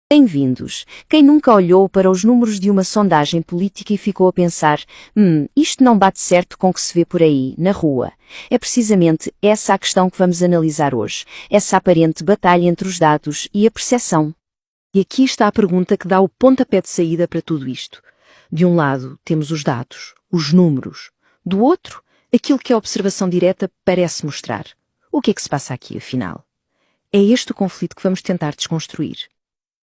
Bem-vindos. Quem nunca olhou para os números de uma sondagem política e ficou a pensar, isto não bate certo com o que se vê por aí, na rua. É precisamente essa a questão que vamos analisar hoje, essa aparente batalha entre os dados e a percepção. E aqui está a pergunta que dá o pontapé de saída para tudo isto. De um lado, temos os dados, os números. Do outro, aquilo que a observação direta parece mostrar. O que é que se passa aqui, afinal? É este o conflito que vamos tentar desconstruir.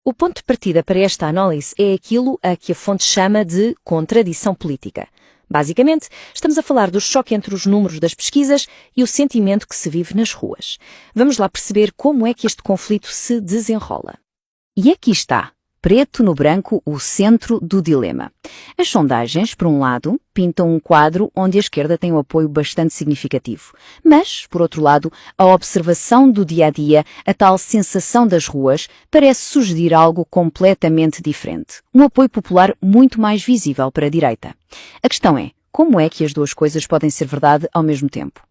O ponto de partida para esta análise é aquilo a que a fonte chama de contradição política. Basicamente, estamos a falar do choque entre os números das pesquisas e o sentimento que se vive nas ruas. Vamos lá perceber como é que este conflito se desenrola. E aqui está, preto no branco, o centro do dilema. As sondagens, por um lado, pintam um quadro onde a esquerda tem um apoio bastante significativo. Mas, por outro lado, a observação do dia-a-dia, a tal sensação das ruas, parece sugerir algo completamente diferente. Um apoio popular muito mais visível para a direita. A questão é, como é que as duas coisas podem ser verdade ao mesmo tempo?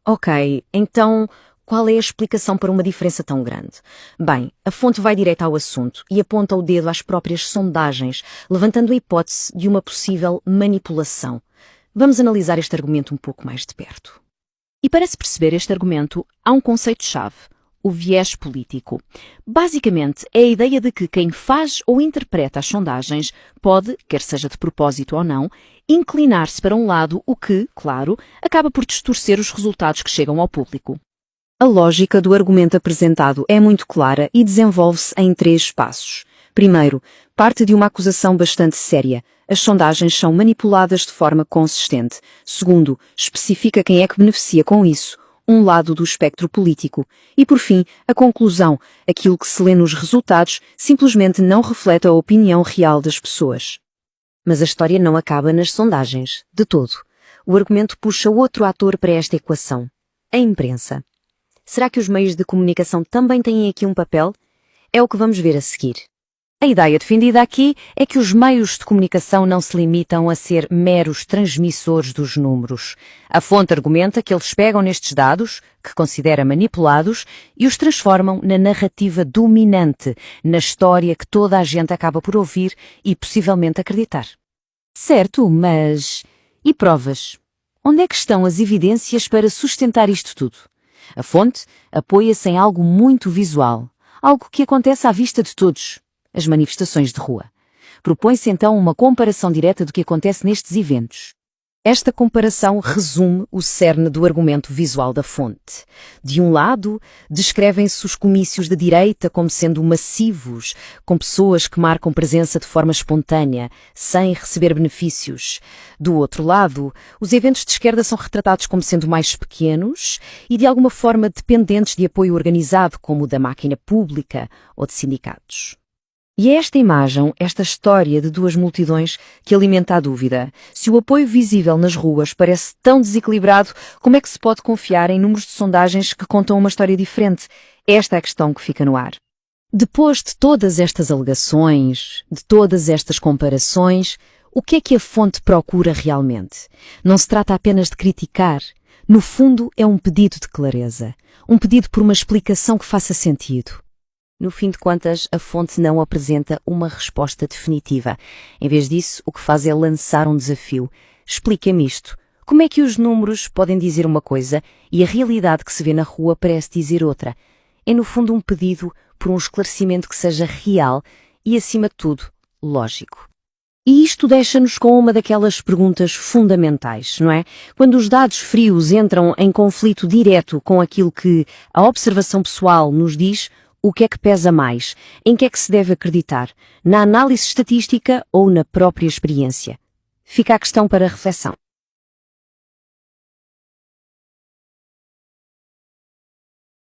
Ok, então qual é a explicação para uma diferença tão grande? Bem, a fonte vai direto ao assunto e aponta o dedo às próprias sondagens, levantando a hipótese de uma possível manipulação. Vamos analisar este argumento um pouco mais de perto. E para se perceber este argumento, há um conceito-chave, o viés político. Basicamente, é a ideia de que quem faz ou interpreta as sondagens pode, quer seja de propósito ou não, inclinar-se para um lado, o que, claro, acaba por distorcer os resultados que chegam ao público. A lógica do argumento apresentado é muito clara e desenvolve-se em 3 passos. Primeiro, parte de uma acusação bastante séria. As sondagens são manipuladas de forma consistente. Segundo, especifica quem é que beneficia com isso, um lado do espectro político. E por fim, a conclusão, aquilo que se lê nos resultados, simplesmente não reflete a opinião real das pessoas. Mas a história não acaba nas sondagens, de todo. O argumento puxa outro ator para esta equação, a imprensa. Será que os meios de comunicação também têm aqui um papel? É o que vamos ver a seguir. A ideia defendida aqui é que os meios de comunicação não se limitam a ser meros transmissores dos números. A fonte argumenta que eles pegam nestes dados, que considera manipulados, e os transformam na narrativa dominante, na história que toda a gente acaba por ouvir e possivelmente acreditar. Certo, mas... e provas? Onde é que estão as evidências para sustentar isto tudo? A fonte apoia-se em algo muito visual, algo que acontece à vista de todos, as manifestações de rua. Propõe-se então uma comparação direta do que acontece nestes eventos. Esta comparação resume o cerne do argumento visual da fonte. De um lado, descrevem-se os comícios da direita como sendo massivos, com pessoas que marcam presença de forma espontânea, sem receber benefícios. Do outro lado, os eventos de esquerda são retratados como sendo mais pequenos e de alguma forma dependentes de apoio organizado, como o da máquina pública ou de sindicatos. E é esta imagem, esta história de duas multidões que alimenta a dúvida. Se o apoio visível nas ruas parece tão desequilibrado, como é que se pode confiar em números de sondagens que contam uma história diferente? Esta é a questão que fica no ar. Depois de todas estas alegações, de todas estas comparações, o que é que a fonte procura realmente? Não se trata apenas de criticar. No fundo, é um pedido de clareza. Um pedido por uma explicação que faça sentido. No fim de contas, a fonte não apresenta uma resposta definitiva. Em vez disso, o que faz é lançar um desafio. Explica-me isto. Como é que os números podem dizer uma coisa e a realidade que se vê na rua parece dizer outra? É no fundo um pedido por um esclarecimento que seja real e, acima de tudo, lógico. E isto deixa-nos com uma daquelas perguntas fundamentais, não é? Quando os dados frios entram em conflito direto com aquilo que a observação pessoal nos diz, o que é que pesa mais? Em que é que se deve acreditar? Na análise estatística ou na própria experiência? Fica a questão para reflexão.